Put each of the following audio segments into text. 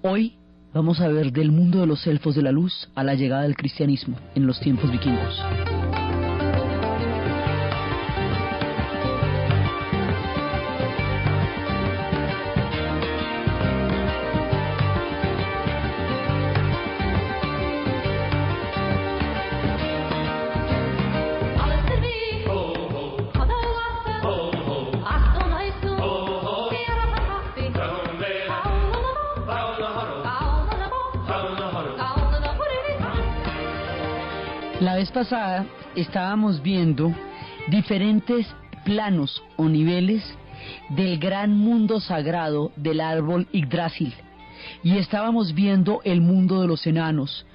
Hoy vamos a ver del mundo de los elfos de la luz a la llegada del cristianismo en los tiempos vikingos. La vez pasada estábamos viendo diferentes planos o niveles del gran mundo sagrado del árbol Yggdrasil, y estábamos viendo el mundo de los enanos,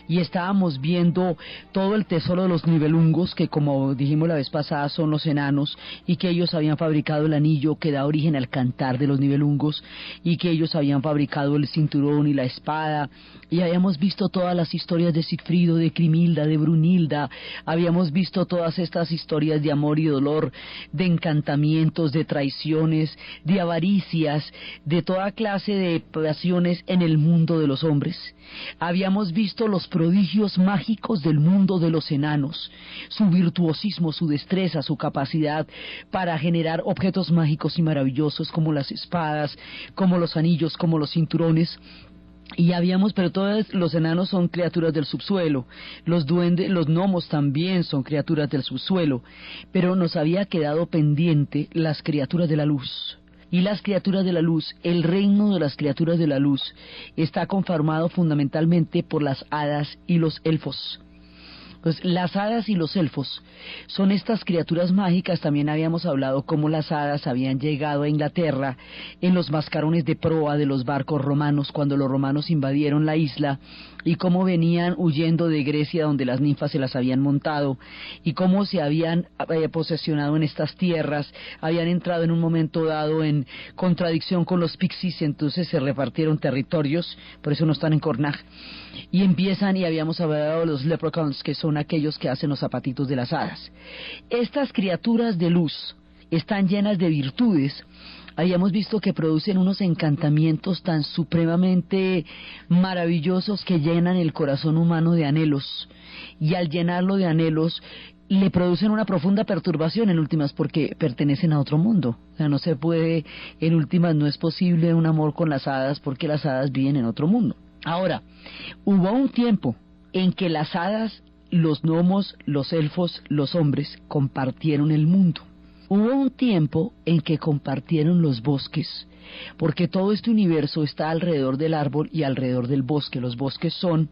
y estábamos viendo todo el tesoro de los Nibelungos, que como dijimos la vez pasada son los enanos, y que ellos habían fabricado el anillo que da origen al cantar de los Nibelungos, y que ellos habían fabricado el cinturón y la espada, y habíamos visto todas las historias de Sigfrido, de Crimilda, de Brunilda, habíamos visto todas estas historias de amor y dolor, de encantamientos, de traiciones, de avaricias, de toda clase de pasiones en el mundo de los hombres. Habíamos visto los prodigios mágicos del mundo de los enanos, su virtuosismo, su destreza, su capacidad para generar objetos mágicos y maravillosos como las espadas, como los anillos, como los cinturones. Y pero todos los enanos son criaturas del subsuelo, los duendes, los gnomos también son criaturas del subsuelo, pero nos había quedado pendiente las criaturas de la luz. Y las criaturas de la luz, el reino de las criaturas de la luz, está conformado fundamentalmente por las hadas y los elfos. Pues las hadas y los elfos son estas criaturas mágicas. También habíamos hablado cómo las hadas habían llegado a Inglaterra en los mascarones de proa de los barcos romanos cuando los romanos invadieron la isla, y cómo venían huyendo de Grecia donde las ninfas se las habían montado, y cómo se habían posesionado en estas tierras, habían entrado en un momento dado en contradicción con los pixies, y entonces se repartieron territorios, por eso no están en Cornaj, y empiezan, y habíamos hablado de los leprechauns, que son aquellos que hacen los zapatitos de las hadas. Estas criaturas de luz están llenas de virtudes. Habíamos visto que producen unos encantamientos tan supremamente maravillosos que llenan el corazón humano de anhelos, y al llenarlo de anhelos le producen una profunda perturbación en últimas, porque pertenecen a otro mundo. O sea, no se puede, en últimas no es posible un amor con las hadas, porque las hadas viven en otro mundo. Ahora, hubo un tiempo en que las hadas, los gnomos, los elfos, los hombres compartieron el mundo. Hubo un tiempo en que compartieron los bosques, porque todo este universo está alrededor del árbol y alrededor del bosque. Los bosques son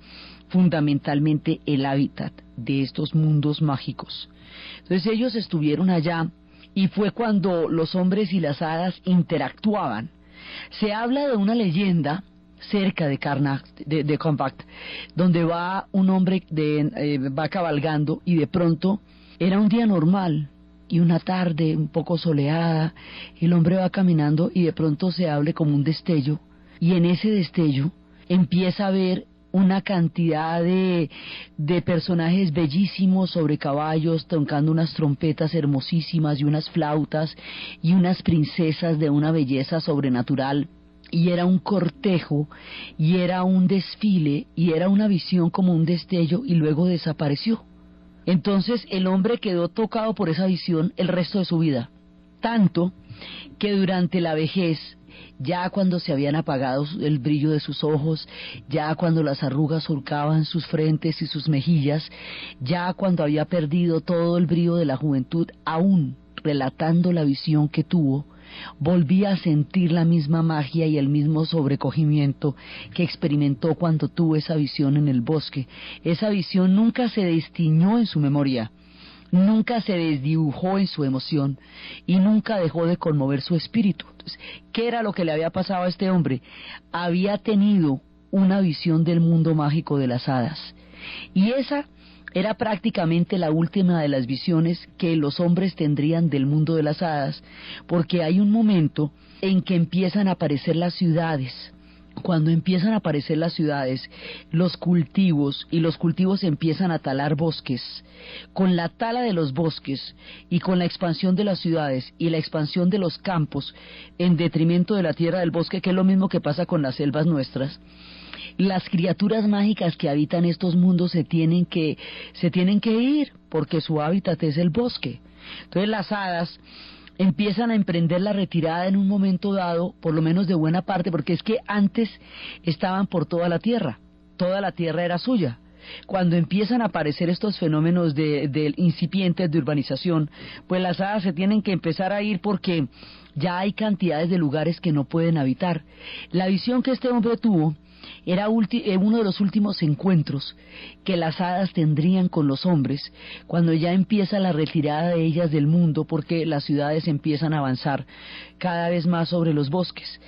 fundamentalmente el hábitat de estos mundos mágicos. Entonces ellos estuvieron allá, y fue cuando los hombres y las hadas interactuaban. Se habla de una leyenda cerca de Carnage, de Compact, donde va un hombre, va cabalgando, y de pronto era un día normal y una tarde un poco soleada, el hombre va caminando y de pronto se abre como un destello, y en ese destello empieza a ver una cantidad de personajes bellísimos sobre caballos, tocando unas trompetas hermosísimas y unas flautas, y unas princesas de una belleza sobrenatural. Y era un cortejo, y era un desfile, y era una visión como un destello, y luego desapareció. Entonces el hombre quedó tocado por esa visión el resto de su vida, tanto que durante la vejez, ya cuando se habían apagado el brillo de sus ojos, ya cuando las arrugas surcaban sus frentes y sus mejillas, ya cuando había perdido todo el brillo de la juventud, aún relatando la visión que tuvo, volvía a sentir la misma magia y el mismo sobrecogimiento que experimentó cuando tuvo esa visión en el bosque. Esa visión nunca se destiñó en su memoria, nunca se desdibujó en su emoción, y nunca dejó de conmover su espíritu. Entonces, ¿qué era lo que le había pasado a este hombre? Había tenido una visión del mundo mágico de las hadas, y esa era prácticamente la última de las visiones que los hombres tendrían del mundo de las hadas, porque hay un momento en que empiezan a aparecer las ciudades, cuando empiezan a aparecer las ciudades, los cultivos, y los cultivos empiezan a talar bosques, con la tala de los bosques y con la expansión de las ciudades y la expansión de los campos en detrimento de la tierra del bosque, que es lo mismo que pasa con las selvas nuestras, las criaturas mágicas que habitan estos mundos se tienen que ir, porque su hábitat es el bosque. Entonces las hadas empiezan a emprender la retirada en un momento dado, por lo menos de buena parte, porque es que antes estaban por toda la tierra era suya. Cuando empiezan a aparecer estos fenómenos de incipientes de urbanización, pues las hadas se tienen que empezar a ir porque ya hay cantidades de lugares que no pueden habitar. La visión que este hombre tuvo era uno de los últimos encuentros que las hadas tendrían con los hombres, cuando ya empieza la retirada de ellas del mundo, porque las ciudades empiezan a avanzar cada vez más sobre los bosques.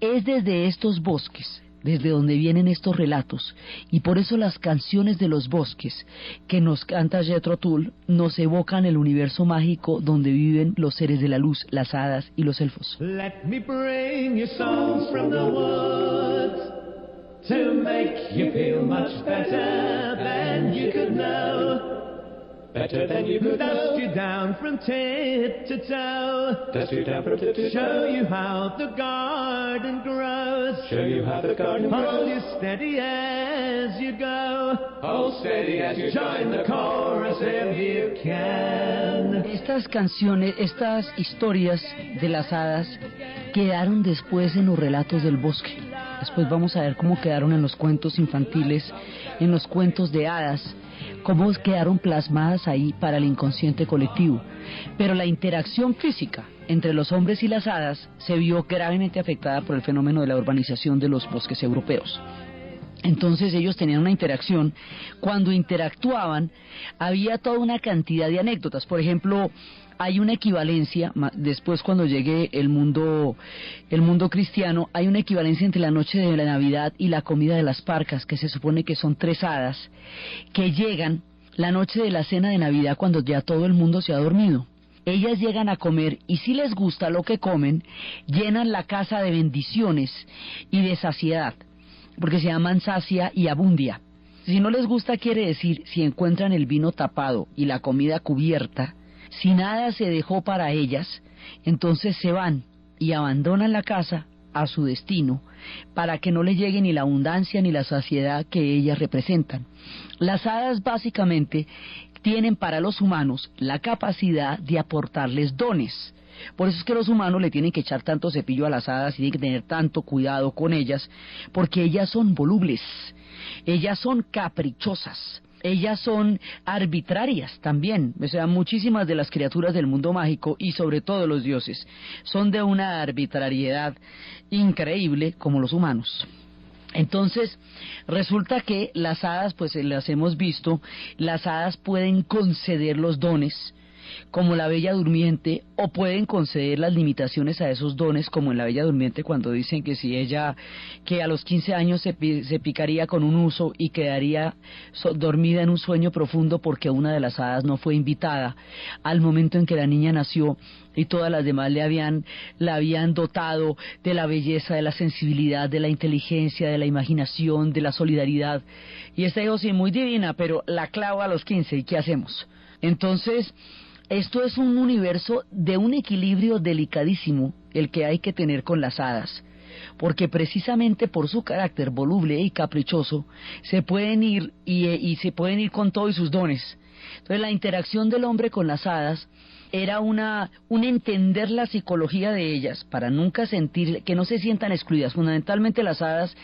Es desde estos bosques desde donde vienen estos relatos, y por eso las canciones de los bosques que nos canta Jethro Tull nos evocan el universo mágico donde viven los seres de la luz, las hadas y los elfos. Let me bring you songs from the woods to make you feel much better than you could know. Better than you could know. Dust you down from tip to toe. Dust you down from tip to toe. Show you how the garden grows. Show you how the garden grows. Hold you steady as you go. Hold steady as you join the chorus if you can. Estas canciones, estas historias de las hadas quedaron después en los relatos del bosque. Después vamos a ver cómo quedaron en los cuentos infantiles, en los cuentos de hadas, cómo quedaron plasmadas ahí para el inconsciente colectivo. Pero la interacción física entre los hombres y las hadas se vio gravemente afectada por el fenómeno de la urbanización de los bosques europeos. Entonces ellos tenían una interacción. Cuando interactuaban había toda una cantidad de anécdotas. Por ejemplo, hay una equivalencia, después cuando llegue el mundo cristiano, hay una equivalencia entre la noche de la Navidad y la comida de las parcas, que se supone que son 3 hadas, que llegan la noche de la cena de Navidad cuando ya todo el mundo se ha dormido. Ellas llegan a comer y si les gusta lo que comen, llenan la casa de bendiciones y de saciedad, porque se llaman sacia y abundia. Si no les gusta quiere decir, si encuentran el vino tapado y la comida cubierta, si nada se dejó para ellas, entonces se van y abandonan la casa a su destino, para que no les llegue ni la abundancia ni la saciedad que ellas representan. Las hadas básicamente tienen para los humanos la capacidad de aportarles dones. Por eso es que los humanos le tienen que echar tanto cepillo a las hadas y tienen que tener tanto cuidado con ellas, porque ellas son volubles, ellas son caprichosas, ellas son arbitrarias también. O sea, muchísimas de las criaturas del mundo mágico y sobre todo los dioses son de una arbitrariedad increíble como los humanos. Entonces, resulta que las hadas, pues las hemos visto, las hadas pueden conceder los dones, como la Bella Durmiente, o pueden conceder las limitaciones a esos dones, como en la Bella Durmiente cuando dicen que si ella, que a los 15 años se picaría con un huso y quedaría dormida en un sueño profundo porque una de las hadas no fue invitada al momento en que la niña nació, y todas las demás la habían dotado de la belleza, de la sensibilidad, de la inteligencia, de la imaginación, de la solidaridad, y esta dijo, sí, muy divina, pero la clavo a los 15, ¿y qué hacemos? Entonces, esto es un universo de un equilibrio delicadísimo el que hay que tener con las hadas, porque precisamente por su carácter voluble y caprichoso se pueden ir y se pueden ir con todo y sus dones. Entonces la interacción del hombre con las hadas era un entender la psicología de ellas para nunca sentir, que no se sientan excluidas. Fundamentalmente las hadas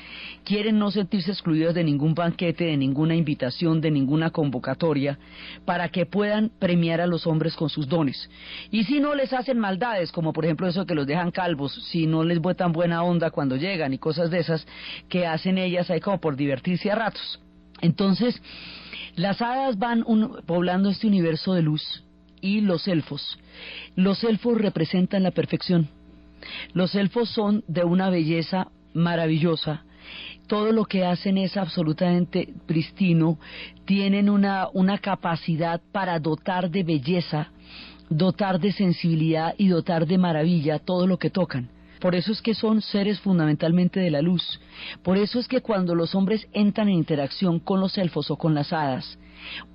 quieren no sentirse excluidas de ningún banquete, de ninguna invitación, de ninguna convocatoria, para que puedan premiar a los hombres con sus dones. Y si no les hacen maldades, como por ejemplo eso que los dejan calvos, si no les botan buena onda cuando llegan y cosas de esas que hacen ellas ahí como por divertirse a ratos. Entonces, las hadas van poblando este universo de luz. Y los elfos representan la perfección. Los elfos son de una belleza maravillosa. Todo lo que hacen es absolutamente pristino. Tienen una capacidad para dotar de belleza, dotar de sensibilidad y dotar de maravilla todo lo que tocan. Por eso es que son seres fundamentalmente de la luz. Por eso es que cuando los hombres entran en interacción con los elfos o con las hadas,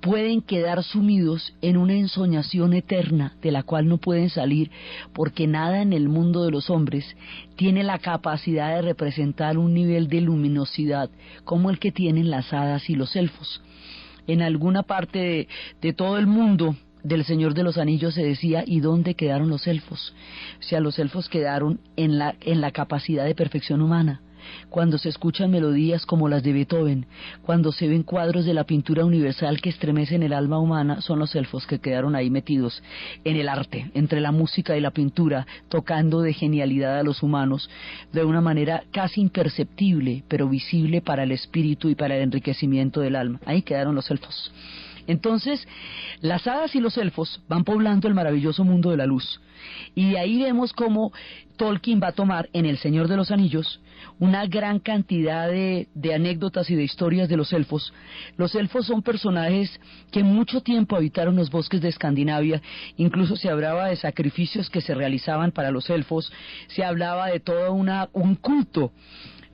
pueden quedar sumidos en una ensoñación eterna de la cual no pueden salir, porque nada en el mundo de los hombres tiene la capacidad de representar un nivel de luminosidad como el que tienen las hadas y los elfos. En alguna parte de todo el mundo del Señor de los Anillos se decía, ¿y dónde quedaron los elfos? O sea, los elfos quedaron en la capacidad de perfección humana. Cuando se escuchan melodías como las de Beethoven, cuando se ven cuadros de la pintura universal que estremecen el alma humana, son los elfos que quedaron ahí metidos en el arte, entre la música y la pintura, tocando de genialidad a los humanos, de una manera casi imperceptible, pero visible para el espíritu y para el enriquecimiento del alma. Ahí quedaron los elfos. Entonces, las hadas y los elfos van poblando el maravilloso mundo de la luz. Y de ahí vemos cómo Tolkien va a tomar en El Señor de los Anillos una gran cantidad de anécdotas y de historias de los elfos. Los elfos son personajes que mucho tiempo habitaron los bosques de Escandinavia. Incluso se hablaba de sacrificios que se realizaban para los elfos. Se hablaba de todo un culto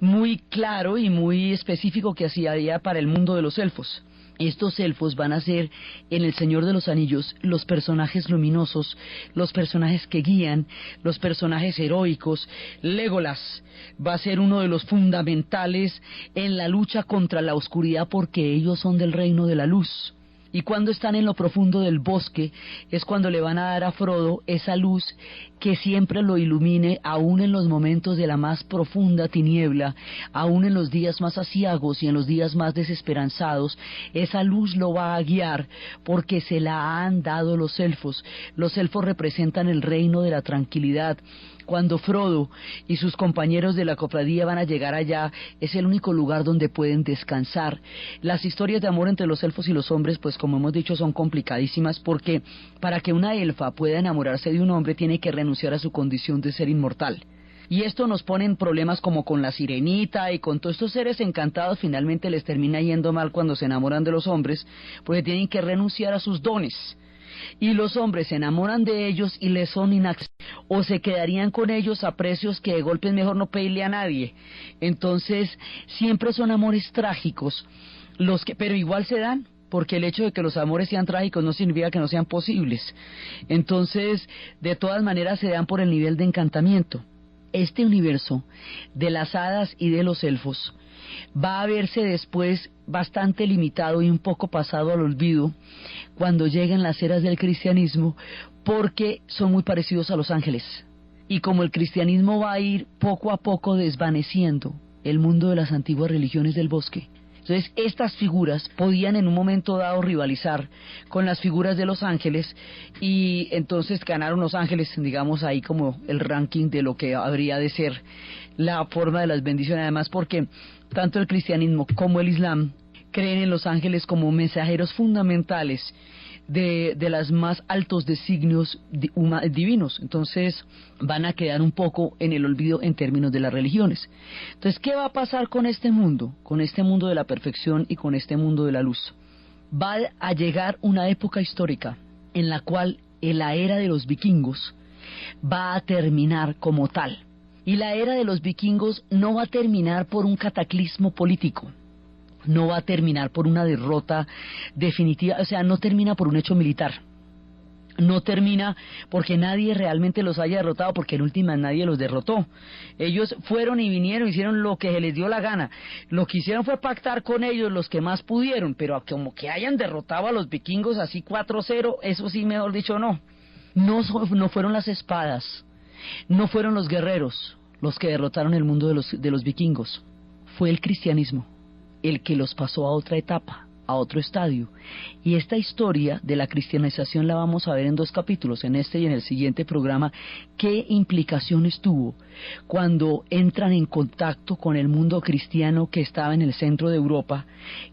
muy claro y muy específico que hacía para el mundo de los elfos. Estos elfos van a ser, en El Señor de los Anillos, los personajes luminosos, los personajes que guían, los personajes heroicos. Legolas va a ser uno de los fundamentales en la lucha contra la oscuridad porque ellos son del reino de la luz. Y cuando están en lo profundo del bosque es cuando le van a dar a Frodo esa luz que siempre lo ilumine, aún en los momentos de la más profunda tiniebla, aún en los días más aciagos y en los días más desesperanzados. Esa luz lo va a guiar porque se la han dado los elfos. Los elfos representan el reino de la tranquilidad. Cuando Frodo y sus compañeros de la cofradía van a llegar allá, es el único lugar donde pueden descansar. Las historias de amor entre los elfos y los hombres, pues como hemos dicho, son complicadísimas porque para que una elfa pueda enamorarse de un hombre tiene que renunciar a su condición de ser inmortal. Y esto nos pone en problemas como con la sirenita y con todos estos seres encantados. Finalmente les termina yendo mal cuando se enamoran de los hombres porque tienen que renunciar a sus dones. Y los hombres se enamoran de ellos y les son inaccesibles, o se quedarían con ellos a precios que de golpe es mejor no pedirle a nadie. Entonces siempre son amores trágicos pero igual se dan, porque el hecho de que los amores sean trágicos no significa que no sean posibles. Entonces de todas maneras se dan por el nivel de encantamiento. Este universo de las hadas y de los elfos va a verse después bastante limitado y un poco pasado al olvido cuando lleguen las eras del cristianismo, porque son muy parecidos a los ángeles. Y como el cristianismo va a ir poco a poco desvaneciendo el mundo de las antiguas religiones del bosque, entonces estas figuras podían en un momento dado rivalizar con las figuras de los ángeles, y entonces ganaron los ángeles, digamos ahí como el ranking de lo que habría de ser la forma de las bendiciones. Además porque tanto el cristianismo como el islam creen en los ángeles como mensajeros fundamentales de los más altos designios divinos. Entonces van a quedar un poco en el olvido en términos de las religiones. Entonces, ¿qué va a pasar con este mundo? Con este mundo de la perfección y con este mundo de la luz. Va a llegar una época histórica en la cual la era de los vikingos va a terminar como tal. Y la era de los vikingos no va a terminar por un cataclismo político, no va a terminar por una derrota definitiva, o sea, no termina por un hecho militar, no termina porque nadie realmente los haya derrotado, porque en última nadie los derrotó. Ellos fueron y vinieron, hicieron lo que se les dio la gana. Lo que hicieron fue pactar con ellos los que más pudieron, pero como que hayan derrotado a los vikingos así 4-0, eso sí, mejor dicho, no. No fueron las espadas, no fueron los guerreros los que derrotaron el mundo de los vikingos. Fue el cristianismo el que los pasó a otra etapa, a otro estadio. Y esta historia de la cristianización la vamos a ver en 2 capítulos, en este y en el siguiente programa. ¿Qué implicaciones tuvo cuando entran en contacto con el mundo cristiano que estaba en el centro de Europa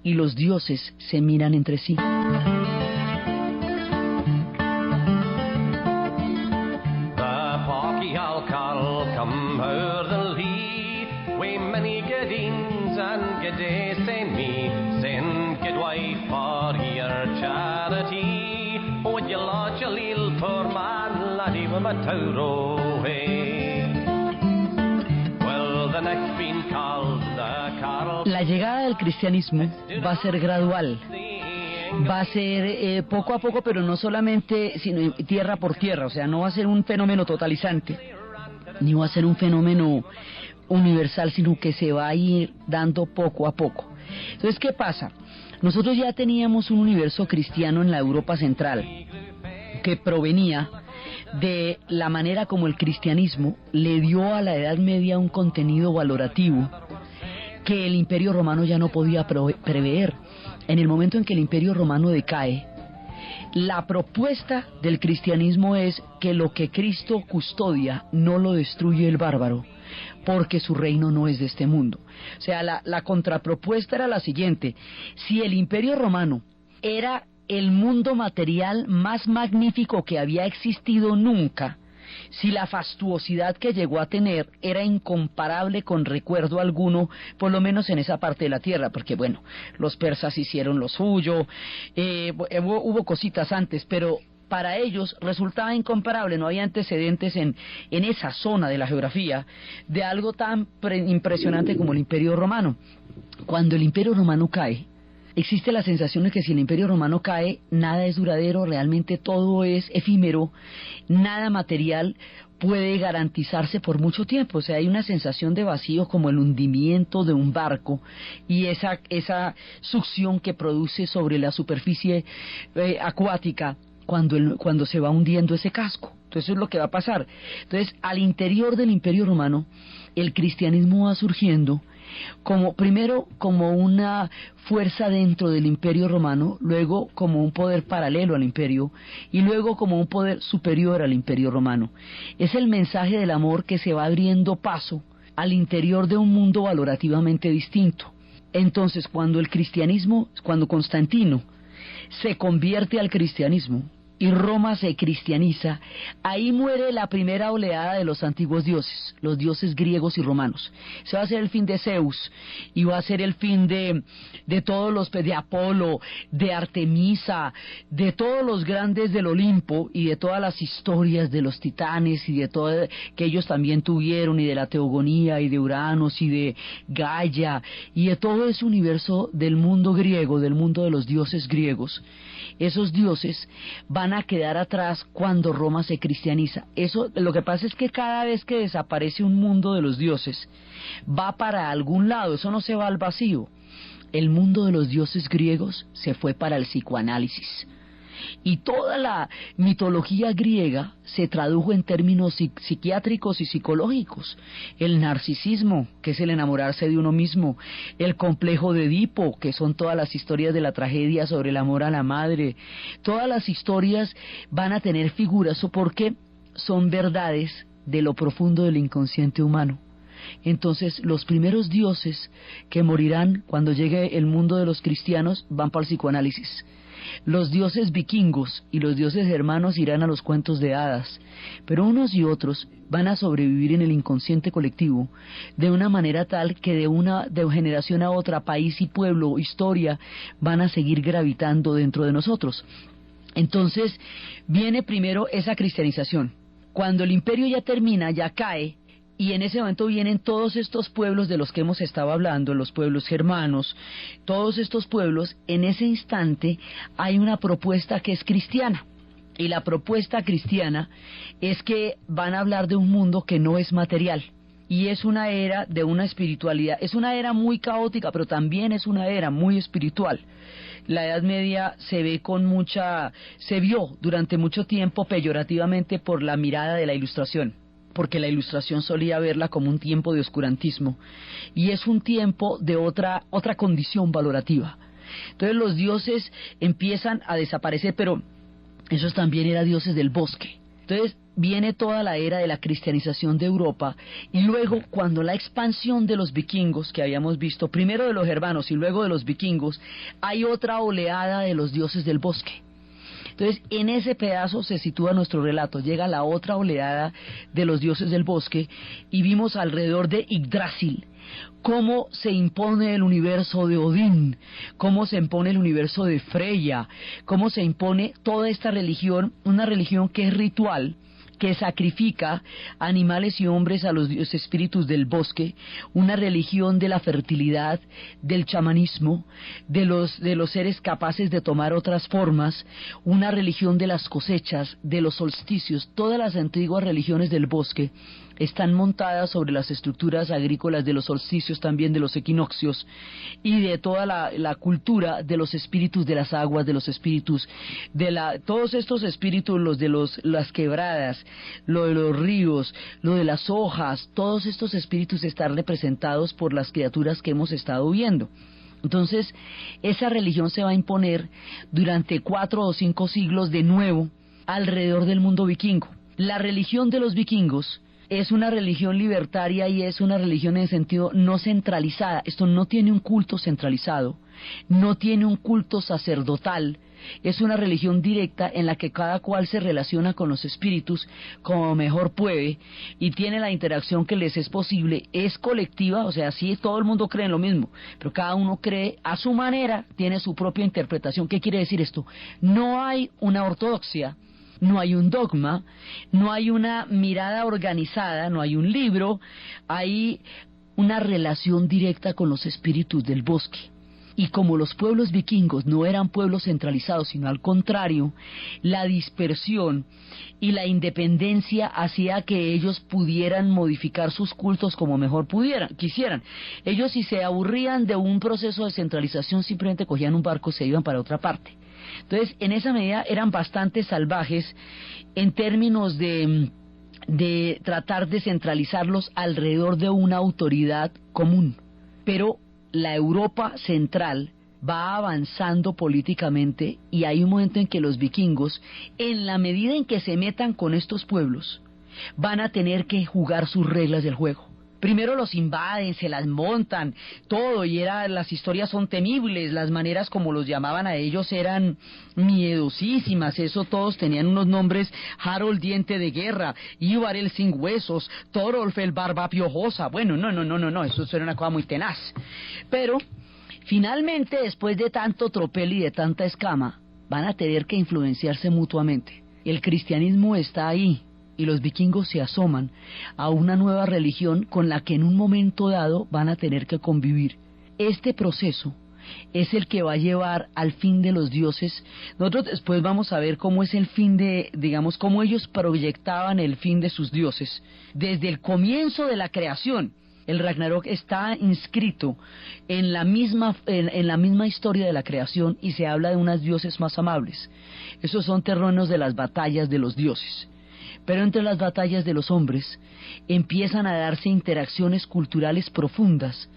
y los dioses se miran entre sí? La llegada del cristianismo va a ser gradual, va a ser poco a poco, pero no solamente sino tierra por tierra, o sea, no va a ser un fenómeno totalizante, ni va a ser un fenómeno universal, sino que se va a ir dando poco a poco. Entonces, ¿qué pasa? Nosotros ya teníamos un universo cristiano en la Europa central, que provenía de la manera como el cristianismo le dio a la Edad Media un contenido valorativo que el Imperio Romano ya no podía prever. En el momento en que el Imperio Romano decae, la propuesta del cristianismo es que lo que Cristo custodia no lo destruye el bárbaro, porque su reino no es de este mundo. O sea, la contrapropuesta era la siguiente: si el Imperio Romano era el mundo material más magnífico que había existido nunca, si la fastuosidad que llegó a tener era incomparable con recuerdo alguno, por lo menos en esa parte de la tierra, porque bueno, los persas hicieron lo suyo, hubo cositas antes, pero para ellos resultaba incomparable, no había antecedentes en esa zona de la geografía de algo tan impresionante como el Imperio Romano. Cuando el Imperio Romano cae, existe la sensación de que si el Imperio Romano cae, nada es duradero, realmente todo es efímero, nada material puede garantizarse por mucho tiempo. O sea, hay una sensación de vacío, como el hundimiento de un barco, y esa succión que produce sobre la superficie acuática cuando se va hundiendo ese casco. Entonces eso es lo que va a pasar. Entonces, al interior del Imperio Romano, el cristianismo va surgiendo primero como una fuerza dentro del Imperio Romano, luego como un poder paralelo al imperio, y luego como un poder superior al Imperio Romano. Es el mensaje del amor que se va abriendo paso al interior de un mundo valorativamente distinto. Entonces, cuando Constantino se convierte al cristianismo y Roma se cristianiza, ahí muere la primera oleada de los antiguos dioses, los dioses griegos y romanos. Se va a ser el fin de Zeus, y va a ser el fin de todos los, de Apolo, de Artemisa, de todos los grandes del Olimpo, y de todas las historias de los titanes, y de todo que ellos también tuvieron, y de la teogonía, y de Uranos, y de Gaia, y de todo ese universo del mundo griego, del mundo de los dioses griegos. Esos dioses van a quedar atrás cuando Roma se cristianiza. Lo que pasa es que cada vez que desaparece un mundo de los dioses, va para algún lado, eso no se va al vacío. El mundo de los dioses griegos se fue para el psicoanálisis. Y toda la mitología griega se tradujo en términos psiquiátricos y psicológicos. El narcisismo, que es el enamorarse de uno mismo; el complejo de Edipo, que son todas las historias de la tragedia sobre el amor a la madre. Todas las historias van a tener figuras, porque son verdades de lo profundo del inconsciente humano. Entonces, los primeros dioses que morirán cuando llegue el mundo de los cristianos van para el psicoanálisis. Los dioses vikingos y los dioses germanos irán a los cuentos de hadas, pero unos y otros van a sobrevivir en el inconsciente colectivo de una manera tal que de generación a otra, país y pueblo, historia, van a seguir gravitando dentro de nosotros. Entonces, viene primero esa cristianización. Cuando el imperio ya termina, ya cae, y en ese momento vienen todos estos pueblos de los que hemos estado hablando, los pueblos germanos, todos estos pueblos. En ese instante hay una propuesta que es cristiana, y la propuesta cristiana es que van a hablar de un mundo que no es material, y es una era de una espiritualidad, es una era muy caótica, pero también es una era muy espiritual. La Edad Media se vio durante mucho tiempo peyorativamente por la mirada de la Ilustración, porque la Ilustración solía verla como un tiempo de oscurantismo, y es un tiempo de otra condición valorativa. Entonces los dioses empiezan a desaparecer, pero esos también eran dioses del bosque. Entonces viene toda la era de la cristianización de Europa, y luego, cuando la expansión de los vikingos, que habíamos visto, primero de los germanos y luego de los vikingos, hay otra oleada de los dioses del bosque. Entonces, en ese pedazo se sitúa nuestro relato. Llega la otra oleada de los dioses del bosque, y vimos alrededor de Yggdrasil cómo se impone el universo de Odín, cómo se impone el universo de Freya, cómo se impone toda esta religión, una religión que es ritual que sacrifica animales y hombres a los espíritus del bosque, una religión de la fertilidad, del chamanismo, de los seres capaces de tomar otras formas, una religión de las cosechas, de los solsticios. Todas las antiguas religiones del bosque están montadas sobre las estructuras agrícolas de los solsticios, también de los equinoccios, y de toda la cultura de los espíritus de las aguas, de los espíritus todos estos espíritus, los de las quebradas, lo de los ríos, lo de las hojas, todos estos espíritus están representados por las criaturas que hemos estado viendo. Entonces, esa religión se va a imponer durante 4 o 5 siglos de nuevo alrededor del mundo vikingo. La religión de los vikingos es una religión libertaria y es una religión en sentido no centralizada. Esto no tiene un culto centralizado, no tiene un culto sacerdotal. Es una religión directa en la que cada cual se relaciona con los espíritus como mejor puede y tiene la interacción que les es posible. Es colectiva, o sea, sí, todo el mundo cree en lo mismo, pero cada uno cree a su manera, tiene su propia interpretación. ¿Qué quiere decir esto? No hay una ortodoxia, no hay un dogma, no hay una mirada organizada, no hay un libro, hay una relación directa con los espíritus del bosque. Y como los pueblos vikingos no eran pueblos centralizados, sino al contrario, la dispersión y la independencia hacía que ellos pudieran modificar sus cultos como mejor quisieran. Ellos, si se aburrían de un proceso de centralización, simplemente cogían un barco y se iban para otra parte. Entonces, en esa medida eran bastante salvajes en términos de tratar de centralizarlos alrededor de una autoridad común. Pero la Europa central va avanzando políticamente y hay un momento en que los vikingos, en la medida en que se metan con estos pueblos, van a tener que jugar sus reglas del juego. Primero los invaden, se las montan, todo, y las historias son temibles, las maneras como los llamaban a ellos eran miedosísimas, eso todos tenían unos nombres: Harold Diente de Guerra, Ivar el Sin Huesos, Thorolf el Barba Piojosa. Bueno, no, eso era una cosa muy tenaz. Pero, finalmente, después de tanto tropel y de tanta escama, van a tener que influenciarse mutuamente. El cristianismo está ahí, y los vikingos se asoman a una nueva religión con la que en un momento dado van a tener que convivir. Este proceso es el que va a llevar al fin de los dioses. Nosotros después vamos a ver cómo es el fin cómo ellos proyectaban el fin de sus dioses. Desde el comienzo de la creación, el Ragnarok está inscrito en la misma historia de la creación y se habla de unos dioses más amables. Esos son terrenos de las batallas de los dioses. Pero entre las batallas de los hombres empiezan a darse interacciones culturales profundas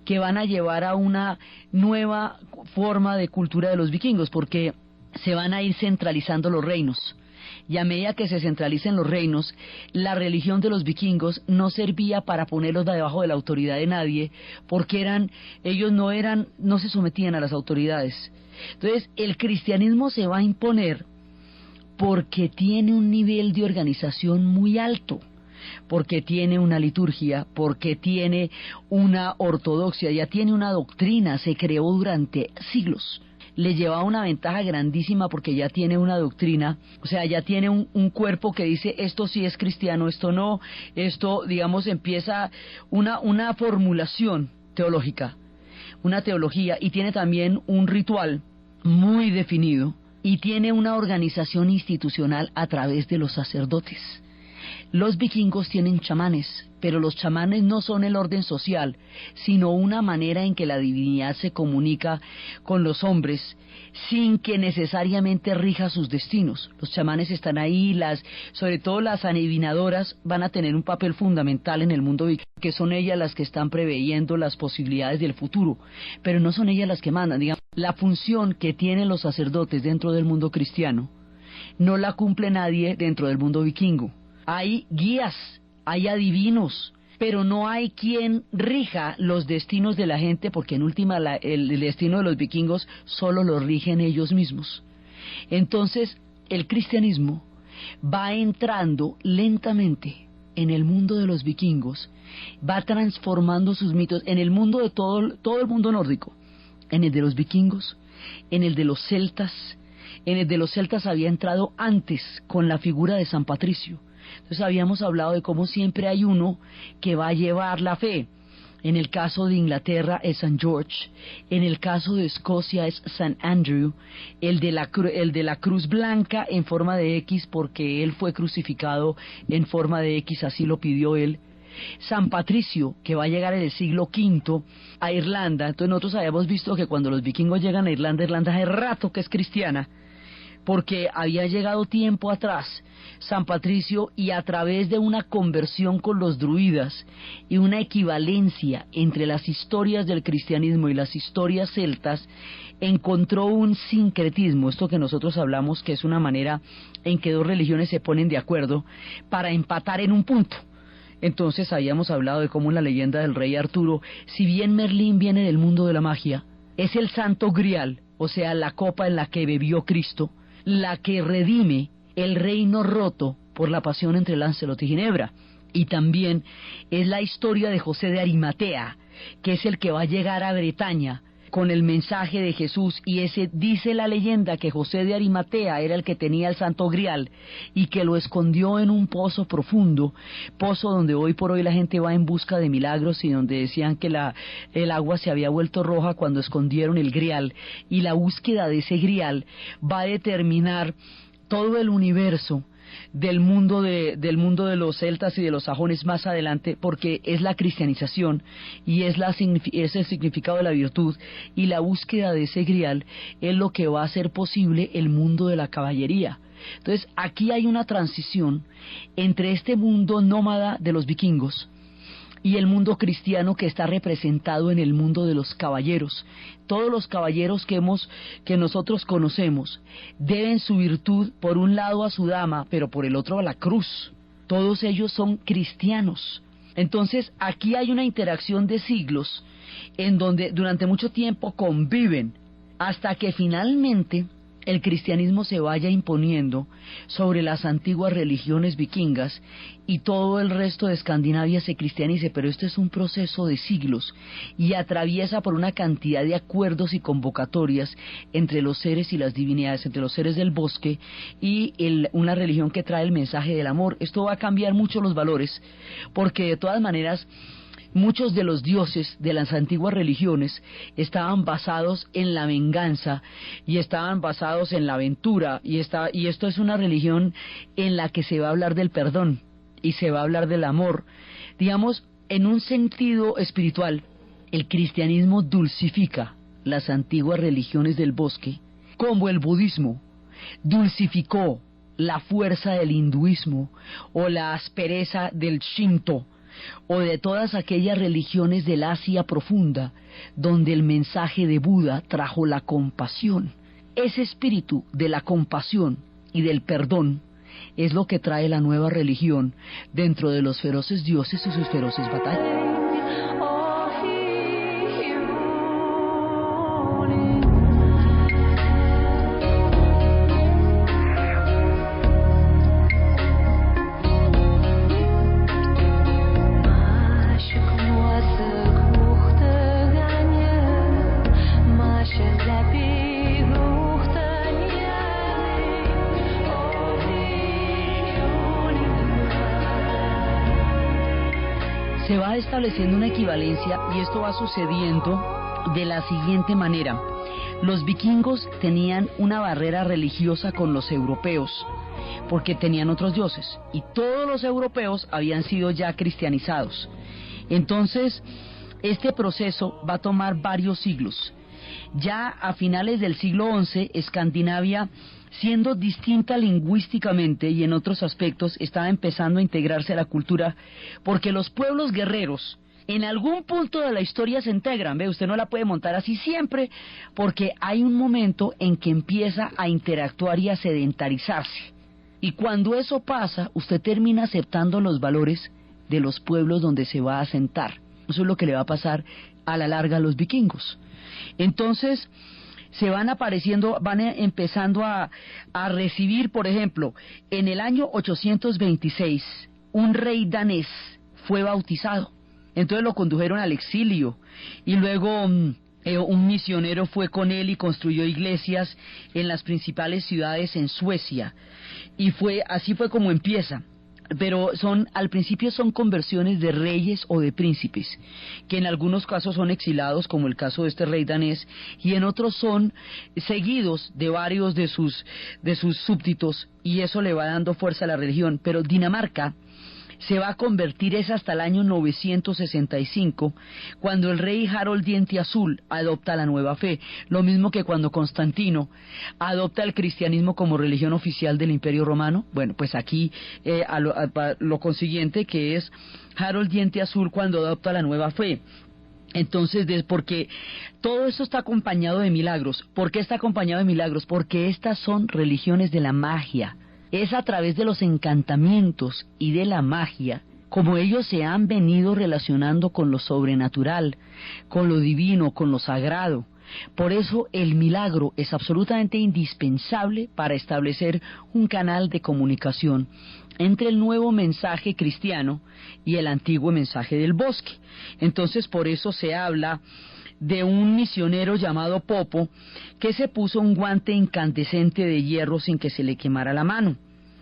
que van a llevar a una nueva forma de cultura de los vikingos, porque se van a ir centralizando los reinos. Y a medida que se centralicen los reinos, la religión de los vikingos no servía para ponerlos debajo de la autoridad de nadie, porque ellos no se sometían a las autoridades. Entonces, el cristianismo se va a imponer porque tiene un nivel de organización muy alto, porque tiene una liturgia, porque tiene una ortodoxia, ya tiene una doctrina, se creó durante siglos. Le lleva una ventaja grandísima porque ya tiene una doctrina, o sea, ya tiene un cuerpo que dice esto sí es cristiano, esto no, esto, digamos, empieza una formulación teológica, una teología, y tiene también un ritual muy definido. Y tiene una organización institucional a través de los sacerdotes. Los vikingos tienen chamanes, pero los chamanes no son el orden social, sino una manera en que la divinidad se comunica con los hombres sin que necesariamente rija sus destinos. Los chamanes están ahí, sobre todo las adivinadoras van a tener un papel fundamental en el mundo vikingo, que son ellas las que están preveyendo las posibilidades del futuro, pero no son ellas las que mandan. Digamos, la función que tienen los sacerdotes dentro del mundo cristiano no la cumple nadie dentro del mundo vikingo. Hay guías, hay adivinos, pero no hay quien rija los destinos de la gente, porque en última el destino de los vikingos solo lo rigen ellos mismos. Entonces, el cristianismo va entrando lentamente en el mundo de los vikingos, va transformando sus mitos en el mundo de todo el mundo nórdico, en el de los vikingos, en el de los celtas. En el de los celtas había entrado antes con la figura de San Patricio. Entonces habíamos hablado de cómo siempre hay uno que va a llevar la fe. En el caso de Inglaterra es San George, en el caso de Escocia es San Andrew, el de la cruz blanca en forma de X, porque él fue crucificado en forma de X, así lo pidió él. San Patricio, que va a llegar en el siglo V a Irlanda. Entonces nosotros habíamos visto que cuando los vikingos llegan a Irlanda, Irlanda hace rato que es cristiana, porque había llegado tiempo atrás San Patricio, y a través de una conversión con los druidas y una equivalencia entre las historias del cristianismo y las historias celtas, encontró un sincretismo, esto que nosotros hablamos que es una manera en que dos religiones se ponen de acuerdo para empatar en un punto. Entonces habíamos hablado de cómo la leyenda del rey Arturo, si bien Merlín viene del mundo de la magia, es el santo grial, o sea, la copa en la que bebió Cristo, la que redime el reino roto por la pasión entre Lancelot y Ginebra. Y también es la historia de José de Arimatea, que es el que va a llegar a Bretaña con el mensaje de Jesús, y ese dice la leyenda que José de Arimatea era el que tenía el santo grial y que lo escondió en un pozo profundo, pozo donde hoy por hoy la gente va en busca de milagros y donde decían que el agua se había vuelto roja cuando escondieron el grial, y la búsqueda de ese grial va a determinar todo el universo del mundo de los celtas y de los sajones más adelante, porque es la cristianización y es el significado de la virtud, y la búsqueda de ese grial es lo que va a hacer posible el mundo de la caballería. Entonces aquí hay una transición entre este mundo nómada de los vikingos y el mundo cristiano, que está representado en el mundo de los caballeros. Todos los caballeros que nosotros conocemos deben su virtud por un lado a su dama, pero por el otro a la cruz. Todos ellos son cristianos. Entonces aquí hay una interacción de siglos en donde durante mucho tiempo conviven, hasta que finalmente el cristianismo se vaya imponiendo sobre las antiguas religiones vikingas y todo el resto de Escandinavia se cristianice. Pero esto es un proceso de siglos y atraviesa por una cantidad de acuerdos y convocatorias entre los seres y las divinidades, entre los seres del bosque y una religión que trae el mensaje del amor. Esto va a cambiar mucho los valores, porque de todas maneras muchos de los dioses de las antiguas religiones estaban basados en la venganza y estaban basados en la aventura, y esto es una religión en la que se va a hablar del perdón y se va a hablar del amor. Digamos, en un sentido espiritual, el cristianismo dulcifica las antiguas religiones del bosque, como el budismo dulcificó la fuerza del hinduismo o la aspereza del shinto, o de todas aquellas religiones del Asia profunda, donde el mensaje de Buda trajo la compasión. Ese espíritu de la compasión y del perdón es lo que trae la nueva religión dentro de los feroces dioses y sus feroces batallas. Se va estableciendo una equivalencia, y esto va sucediendo de la siguiente manera. Los vikingos tenían una barrera religiosa con los europeos, porque tenían otros dioses, y todos los europeos habían sido ya cristianizados. Entonces, este proceso va a tomar varios siglos. Ya a finales del siglo XI, Escandinavia, siendo distinta lingüísticamente y en otros aspectos, estaba empezando a integrarse a la cultura, porque los pueblos guerreros en algún punto de la historia se integran. Ve, usted no la puede montar así siempre, porque hay un momento en que empieza a interactuar y a sedentarizarse, y cuando eso pasa, usted termina aceptando los valores de los pueblos donde se va a asentar. Eso es lo que le va a pasar a la larga a los vikingos. Entonces van empezando a recibir, por ejemplo, en el año 826, un rey danés fue bautizado. Entonces lo condujeron al exilio, y luego un misionero fue con él y construyó iglesias en las principales ciudades en Suecia, y así fue como empieza pero al principio son conversiones de reyes o de príncipes, que en algunos casos son exilados, como el caso de este rey danés, y en otros son seguidos de varios de sus súbditos, y eso le va dando fuerza a la religión. Pero Dinamarca se va a convertir es hasta el año 965, cuando el rey Harold Diente Azul adopta la nueva fe, lo mismo que cuando Constantino adopta el cristianismo como religión oficial del Imperio Romano. Bueno, pues aquí lo consiguiente, que es Harold Diente Azul cuando adopta la nueva fe. Entonces, porque todo esto está acompañado de milagros. ¿Por qué está acompañado de milagros? Porque estas son religiones de la magia. Es a través de los encantamientos y de la magia como ellos se han venido relacionando con lo sobrenatural, con lo divino, con lo sagrado. Por eso el milagro es absolutamente indispensable para establecer un canal de comunicación entre el nuevo mensaje cristiano y el antiguo mensaje del bosque. Entonces, por eso se habla de un misionero llamado Popo, que se puso un guante incandescente de hierro sin que se le quemara la mano.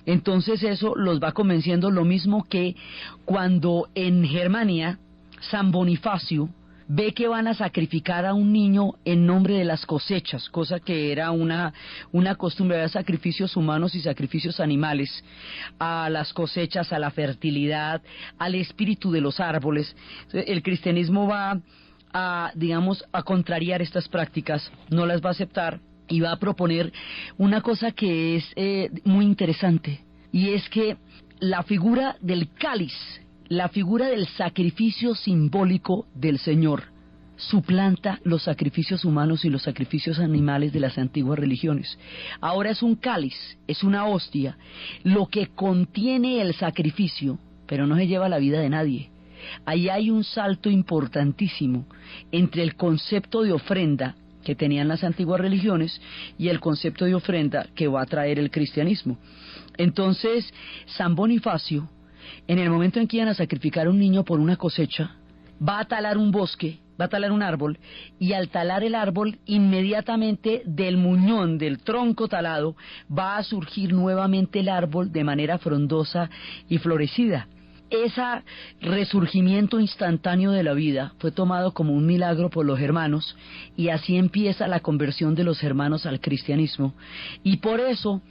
Entonces eso los va convenciendo, lo mismo que cuando en Germania San Bonifacio ve que van a sacrificar a un niño en nombre de las cosechas, cosa que era una costumbre, de sacrificios humanos y sacrificios animales, a las cosechas, a la fertilidad, al espíritu de los árboles. El cristianismo va a contrariar estas prácticas, no las va a aceptar y va a proponer una cosa que es muy interesante, y es que la figura del cáliz, la figura del sacrificio simbólico del Señor, suplanta los sacrificios humanos y los sacrificios animales de las antiguas religiones. Ahora es un cáliz, es una hostia, lo que contiene el sacrificio, pero no se lleva la vida de nadie. Ahí hay un salto importantísimo entre el concepto de ofrenda que tenían las antiguas religiones y el concepto de ofrenda que va a traer el cristianismo. Entonces, San Bonifacio, en el momento en que iban a sacrificar a un niño por una cosecha, va a talar un bosque, va a talar un árbol, y al talar el árbol, inmediatamente del muñón, del tronco talado, va a surgir nuevamente el árbol de manera frondosa y florecida. Ese resurgimiento instantáneo de la vida fue tomado como un milagro por los germanos, y así empieza la conversión de los germanos al cristianismo. Y por eso,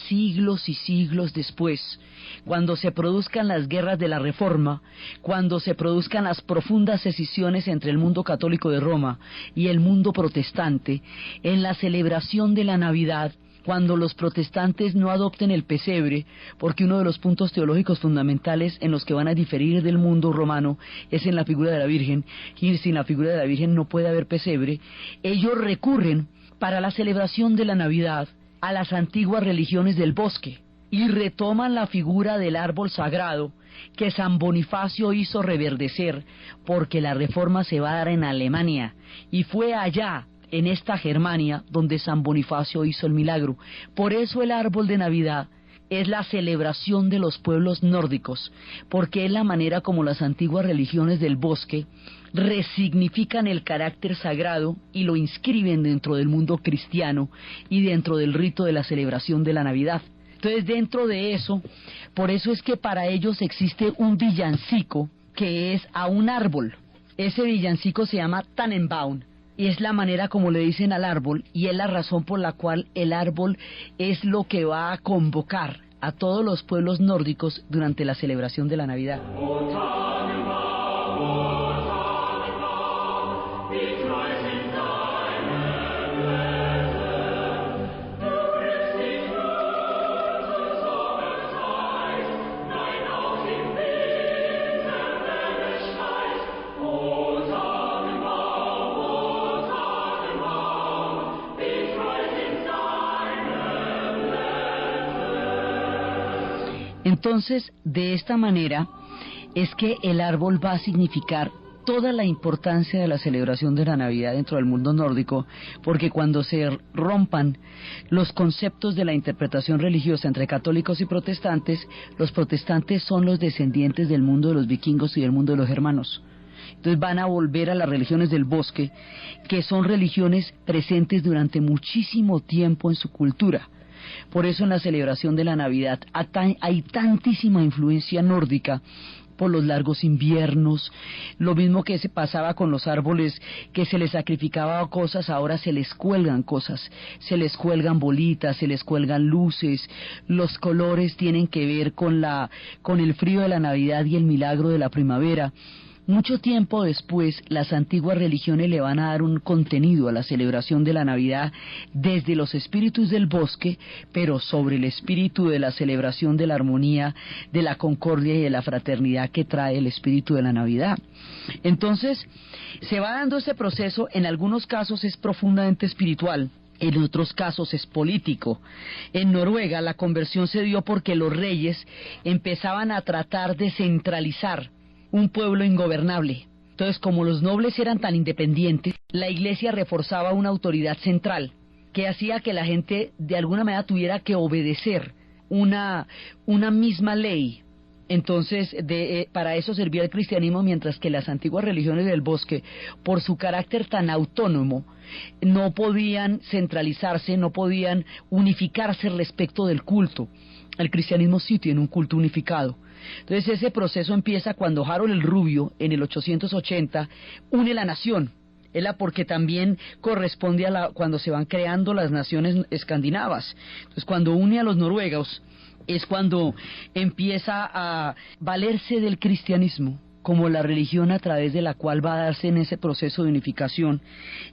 siglos y siglos después, cuando se produzcan las guerras de la Reforma, cuando se produzcan las profundas escisiones entre el mundo católico de Roma y el mundo protestante, en la celebración de la Navidad, cuando los protestantes no adopten el pesebre, porque uno de los puntos teológicos fundamentales en los que van a diferir del mundo romano es en la figura de la Virgen, y sin la figura de la Virgen no puede haber pesebre, ellos recurren para la celebración de la Navidad a las antiguas religiones del bosque y retoman la figura del árbol sagrado que San Bonifacio hizo reverdecer, porque la Reforma se va a dar en Alemania, y fue allá, en esta Germania, donde San Bonifacio hizo el milagro. Por eso el árbol de Navidad es la celebración de los pueblos nórdicos, porque es la manera como las antiguas religiones del bosque resignifican el carácter sagrado y lo inscriben dentro del mundo cristiano y dentro del rito de la celebración de la Navidad. Entonces, dentro de eso, por eso es que para ellos existe un villancico que es a un árbol. Ese villancico se llama Tannenbaum, y es la manera como le dicen al árbol, y es la razón por la cual el árbol es lo que va a convocar a todos los pueblos nórdicos durante la celebración de la Navidad. Entonces, de esta manera es que el árbol va a significar toda la importancia de la celebración de la Navidad dentro del mundo nórdico, porque cuando se rompan los conceptos de la interpretación religiosa entre católicos y protestantes, los protestantes son los descendientes del mundo de los vikingos y del mundo de los germanos. Entonces van a volver a las religiones del bosque, que son religiones presentes durante muchísimo tiempo en su cultura. Por eso en la celebración de la Navidad hay tantísima influencia nórdica, por los largos inviernos, lo mismo que se pasaba con los árboles, que se les sacrificaba cosas, ahora se les cuelgan cosas, se les cuelgan bolitas, se les cuelgan luces, los colores tienen que ver con el frío de la Navidad y el milagro de la primavera. Mucho tiempo después, las antiguas religiones le van a dar un contenido a la celebración de la Navidad desde los espíritus del bosque, pero sobre el espíritu de la celebración de la armonía, de la concordia y de la fraternidad que trae el espíritu de la Navidad. Entonces, se va dando este proceso, en algunos casos es profundamente espiritual, en otros casos es político. En Noruega la conversión se dio porque los reyes empezaban a tratar de centralizar un pueblo ingobernable. Entonces, como los nobles eran tan independientes, la iglesia reforzaba una autoridad central que hacía que la gente de alguna manera tuviera que obedecer una misma ley. Entonces, para eso servía el cristianismo, mientras que las antiguas religiones del bosque, por su carácter tan autónomo, no podían centralizarse, no podían unificarse respecto del culto. El cristianismo sí tiene un culto unificado. Entonces ese proceso empieza cuando Harold el Rubio, en el 880, une la nación. Porque también corresponde cuando se van creando las naciones escandinavas. Entonces cuando une a los noruegos es cuando empieza a valerse del cristianismo como la religión a través de la cual va a darse en ese proceso de unificación,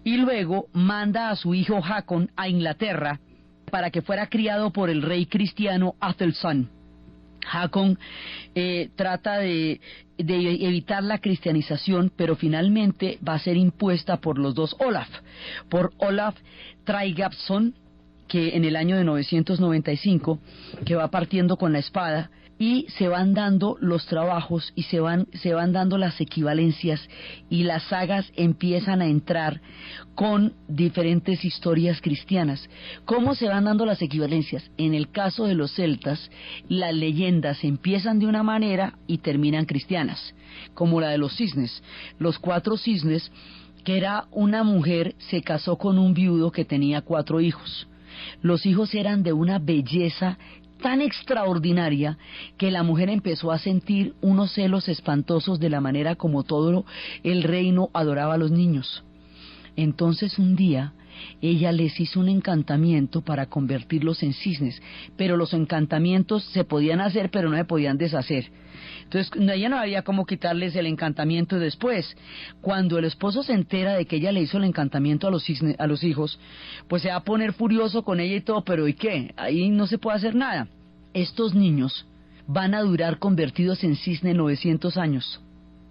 y luego manda a su hijo Hakon a Inglaterra para que fuera criado por el rey cristiano Athelstan. Hakon trata de evitar la cristianización, pero finalmente va a ser impuesta por los dos Olaf, por Olaf Tryggvason, que en el año de 995, que va partiendo con la espada, y se van dando los trabajos y se van dando las equivalencias, y las sagas empiezan a entrar con diferentes historias cristianas. ¿Cómo se van dando las equivalencias? En el caso de los celtas, las leyendas empiezan de una manera y terminan cristianas, como la de los cisnes. Los 4 cisnes, que era una mujer, se casó con un viudo que tenía 4 hijos. Los hijos eran de una belleza tan extraordinaria que la mujer empezó a sentir unos celos espantosos de la manera como todo el reino adoraba a los niños. Entonces un día ella les hizo un encantamiento para convertirlos en cisnes, pero los encantamientos se podían hacer pero no se podían deshacer. Entonces ella no había cómo quitarles el encantamiento después. Cuando el esposo se entera de que ella le hizo el encantamiento a los hijos, pues se va a poner furioso con ella y todo, pero ¿y qué? Ahí no se puede hacer nada. Estos niños van a durar convertidos en cisne 900 años.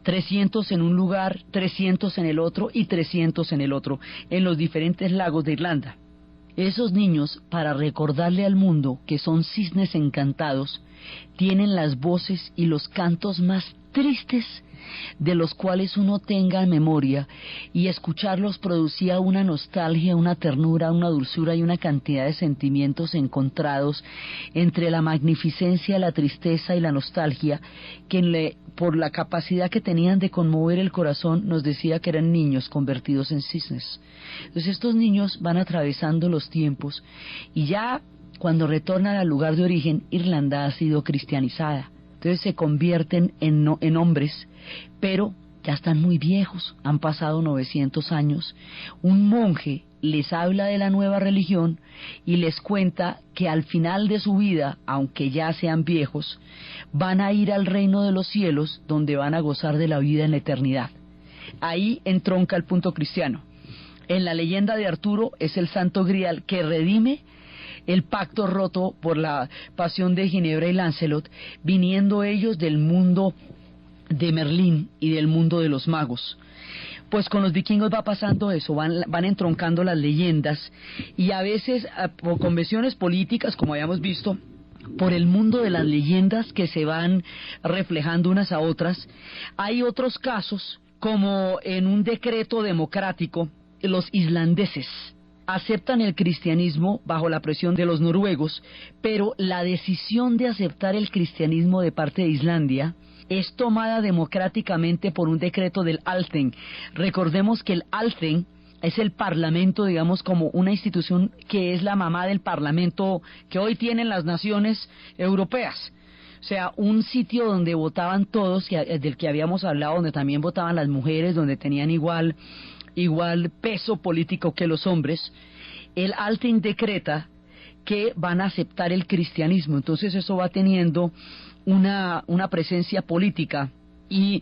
300 en un lugar, 300 en el otro y 300 en el otro, en los diferentes lagos de Irlanda. Esos niños, para recordarle al mundo que son cisnes encantados, tienen las voces y los cantos más tristes de los cuales uno tenga memoria, y escucharlos producía una nostalgia, una ternura, una dulzura y una cantidad de sentimientos encontrados entre la magnificencia, la tristeza y la nostalgia, que por la capacidad que tenían de conmover el corazón nos decía que eran niños convertidos en cisnes. Entonces estos niños van atravesando los tiempos y ya cuando retornan al lugar de origen, Irlanda ha sido cristianizada. Entonces se convierten en hombres, pero ya están muy viejos, han pasado 900 años. Un monje les habla de la nueva religión y les cuenta que al final de su vida, aunque ya sean viejos, van a ir al reino de los cielos, donde van a gozar de la vida en la eternidad. Ahí entronca el punto cristiano. En la leyenda de Arturo es el Santo Grial que redime el pacto roto por la pasión de Ginebra y Lancelot, viniendo ellos del mundo de Merlín y del mundo de los magos. Pues con los vikingos va pasando eso, van entroncando las leyendas, y a veces por convenciones políticas, como habíamos visto, por el mundo de las leyendas que se van reflejando unas a otras. Hay otros casos, como en un decreto democrático, los islandeses aceptan el cristianismo bajo la presión de los noruegos, pero la decisión de aceptar el cristianismo de parte de Islandia es tomada democráticamente por un decreto del Althing. Recordemos que el Althing es el Parlamento, digamos, como una institución que es la mamá del Parlamento que hoy tienen las naciones europeas. O sea, un sitio donde votaban todos, del que habíamos hablado, donde también votaban las mujeres, donde tenían igual peso político que los hombres. El Althing decreta que van a aceptar el cristianismo, entonces eso va teniendo una presencia política y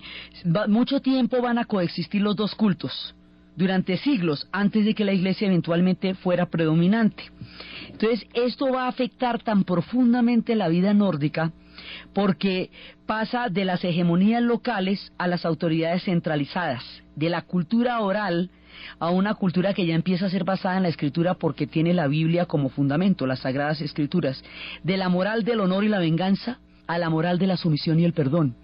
mucho tiempo van a coexistir los dos cultos, durante siglos, antes de que la Iglesia eventualmente fuera predominante. Entonces, esto va a afectar tan profundamente la vida nórdica, porque pasa de las hegemonías locales a las autoridades centralizadas, de la cultura oral a una cultura que ya empieza a ser basada en la escritura porque tiene la Biblia como fundamento, las sagradas escrituras, de la moral del honor y la venganza a la moral de la sumisión y el perdón.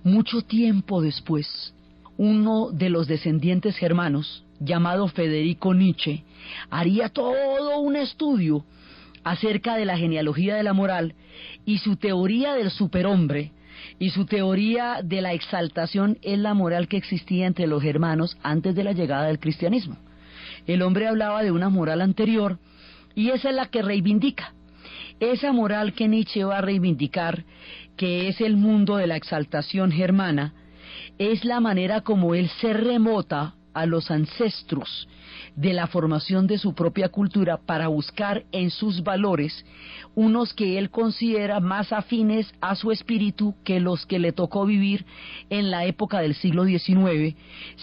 Mucho tiempo después, uno de los descendientes germanos, llamado Federico Nietzsche, haría todo un estudio acerca de la genealogía de la moral, y su teoría del superhombre y su teoría de la exaltación es la moral que existía entre los germanos antes de la llegada del cristianismo. El hombre hablaba de una moral anterior y esa es la que reivindica. Esa moral que Nietzsche va a reivindicar, que es el mundo de la exaltación germana, es la manera como él se remota a los ancestros de la formación de su propia cultura para buscar en sus valores unos que él considera más afines a su espíritu que los que le tocó vivir en la época del siglo XIX,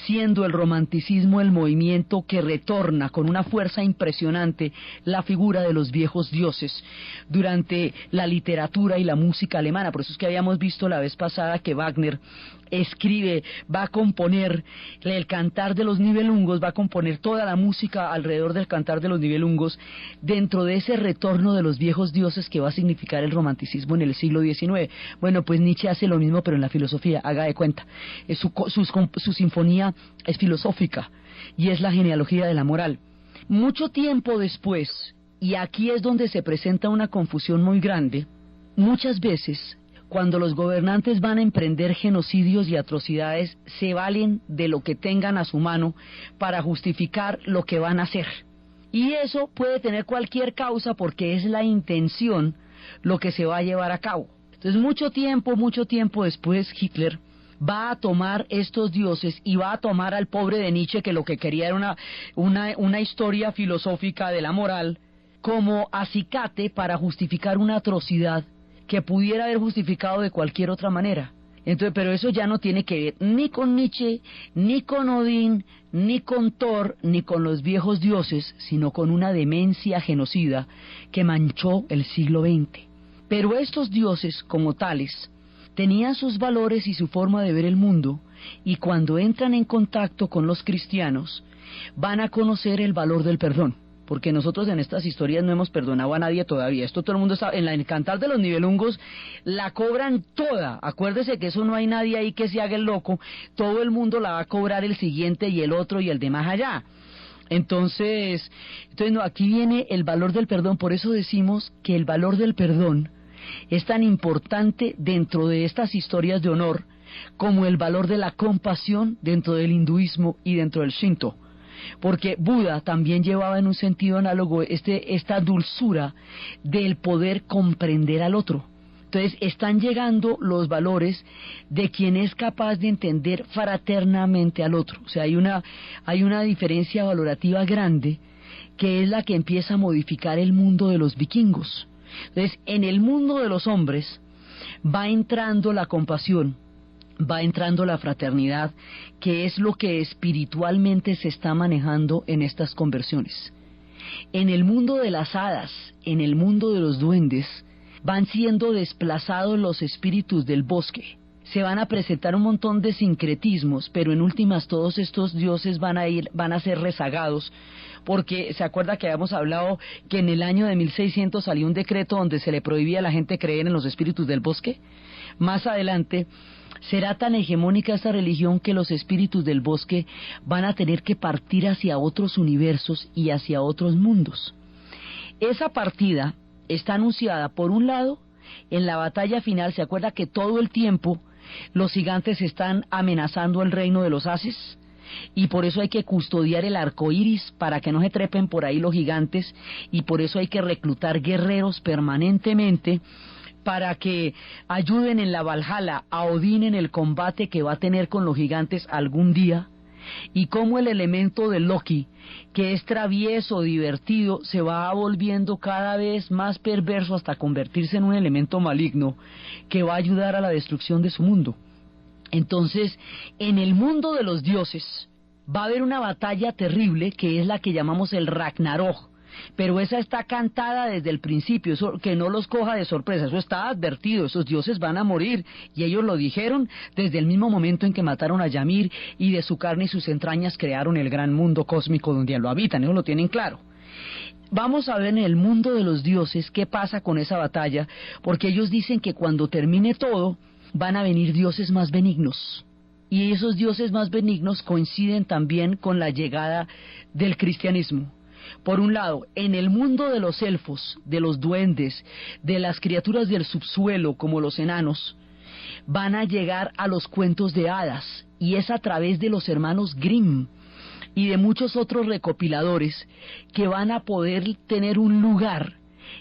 siendo el romanticismo el movimiento que retorna con una fuerza impresionante la figura de los viejos dioses durante la literatura y la música alemana. Por eso es que habíamos visto la vez pasada que Wagner va a componer el Cantar de los Nibelungos, va a componer toda la música alrededor del Cantar de los Nibelungos dentro de ese retorno de los viejos dioses que va a significar el romanticismo en el siglo XIX. Bueno, pues Nietzsche hace lo mismo pero en la filosofía, haga de cuenta. Su sinfonía es filosófica y es la genealogía de la moral. Mucho tiempo después, y aquí es donde se presenta una confusión muy grande, muchas veces cuando los gobernantes van a emprender genocidios y atrocidades, se valen de lo que tengan a su mano para justificar lo que van a hacer. Y eso puede tener cualquier causa porque es la intención lo que se va a llevar a cabo. Entonces mucho tiempo después Hitler va a tomar estos dioses y va a tomar al pobre de Nietzsche, que lo que quería era una historia filosófica de la moral, como acicate para justificar una atrocidad que pudiera haber justificado de cualquier otra manera. Entonces, pero eso ya no tiene que ver ni con Nietzsche, ni con Odín, ni con Thor, ni con los viejos dioses, sino con una demencia genocida que manchó el siglo XX. Pero estos dioses, como tales, tenían sus valores y su forma de ver el mundo, y cuando entran en contacto con los cristianos, van a conocer el valor del perdón. Porque nosotros en estas historias no hemos perdonado a nadie todavía. Esto todo el mundo está, en el Cantar de los Nibelungos la cobran toda. Acuérdese que eso no hay nadie ahí que se haga el loco. Todo el mundo la va a cobrar el siguiente y el otro y el de más allá. Entonces no, aquí viene el valor del perdón. Por eso decimos que el valor del perdón es tan importante dentro de estas historias de honor como el valor de la compasión dentro del hinduismo y dentro del Shinto. Porque Buda también llevaba en un sentido análogo esta dulzura del poder comprender al otro. Entonces están llegando los valores de quien es capaz de entender fraternamente al otro. O sea, hay una diferencia valorativa grande que es la que empieza a modificar el mundo de los vikingos. Entonces, en el mundo de los hombres va entrando la compasión, va entrando la fraternidad, que es lo que espiritualmente se está manejando en estas conversiones. En el mundo de las hadas, en el mundo de los duendes, van siendo desplazados los espíritus del bosque. Se van a presentar un montón de sincretismos, pero en últimas todos estos dioses van a ser rezagados, porque se acuerda que habíamos hablado que en el año de 1600 salió un decreto donde se le prohibía a la gente creer en los espíritus del bosque. Más adelante será tan hegemónica esta religión que los espíritus del bosque van a tener que partir hacia otros universos y hacia otros mundos. Esa partida está anunciada, por un lado, en la batalla final. Se acuerda que todo el tiempo los gigantes están amenazando el reino de los Ases. y por eso hay que custodiar el arco iris para que no se trepen por ahí los gigantes, y por eso hay que reclutar guerreros permanentemente para que ayuden en la Valhalla a Odín en el combate que va a tener con los gigantes algún día, y cómo el elemento de Loki, que es travieso, divertido, se va volviendo cada vez más perverso hasta convertirse en un elemento maligno que va a ayudar a la destrucción de su mundo. Entonces, en el mundo de los dioses va a haber una batalla terrible que es la que llamamos el Ragnarok, pero esa está cantada desde el principio, eso que no los coja de sorpresa, eso está advertido, esos dioses van a morir, y ellos lo dijeron desde el mismo momento en que mataron a Ymir, y de su carne y sus entrañas crearon el gran mundo cósmico donde lo habitan, ellos lo tienen claro. Vamos a ver en el mundo de los dioses qué pasa con esa batalla, porque ellos dicen que cuando termine todo, van a venir dioses más benignos, y esos dioses más benignos coinciden también con la llegada del cristianismo. Por un lado, en el mundo de los elfos, de los duendes, de las criaturas del subsuelo como los enanos, van a llegar a los cuentos de hadas, y es a través de los hermanos Grimm y de muchos otros recopiladores que van a poder tener un lugar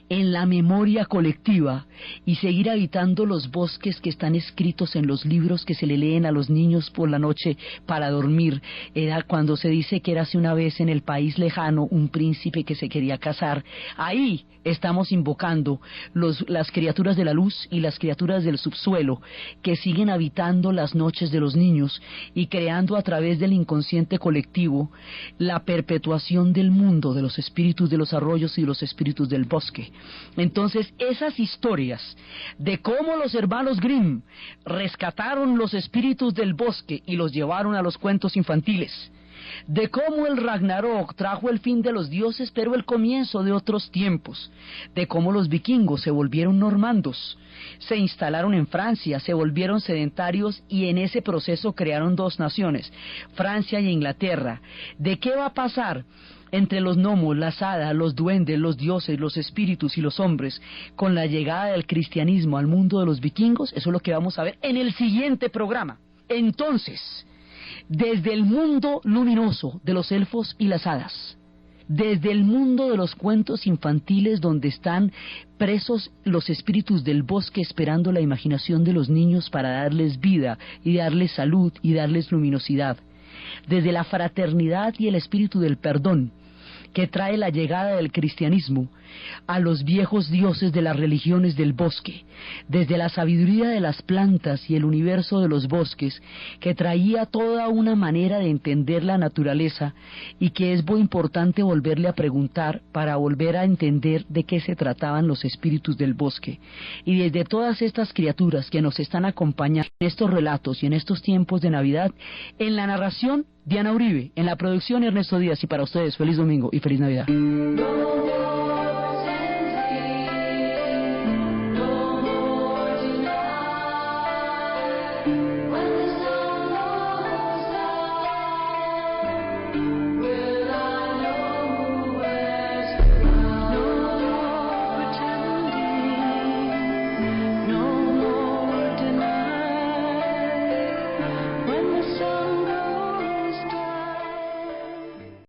en la memoria colectiva y seguir habitando los bosques que están escritos en los libros que se le leen a los niños por la noche para dormir. Era cuando se dice que érase una vez en el país lejano un príncipe que se quería casar. Ahí estamos invocando las criaturas de la luz y las criaturas del subsuelo que siguen habitando las noches de los niños y creando a través del inconsciente colectivo la perpetuación del mundo de los espíritus de los arroyos y de los espíritus del bosque. Entonces, esas historias de cómo los hermanos Grimm rescataron los espíritus del bosque y los llevaron a los cuentos infantiles, de cómo el Ragnarok trajo el fin de los dioses pero el comienzo de otros tiempos, de cómo los vikingos se volvieron normandos, se instalaron en Francia, se volvieron sedentarios y en ese proceso crearon dos naciones, Francia y Inglaterra. ¿De qué va a pasar entre los gnomos, las hadas, los duendes, los dioses, los espíritus y los hombres con la llegada del cristianismo al mundo de los vikingos? Eso es lo que vamos a ver en el siguiente programa. Entonces, desde el mundo luminoso de los elfos y las hadas, desde el mundo de los cuentos infantiles donde están presos los espíritus del bosque esperando la imaginación de los niños para darles vida y darles salud y darles luminosidad, desde la fraternidad y el espíritu del perdón que trae la llegada del cristianismo a los viejos dioses de las religiones del bosque, desde la sabiduría de las plantas y el universo de los bosques, que traía toda una manera de entender la naturaleza y que es muy importante volverle a preguntar para volver a entender de qué se trataban los espíritus del bosque. Y desde todas estas criaturas que nos están acompañando en estos relatos y en estos tiempos de Navidad, en la narración Diana Uribe, en la producción Ernesto Díaz, y para ustedes feliz domingo y feliz Navidad.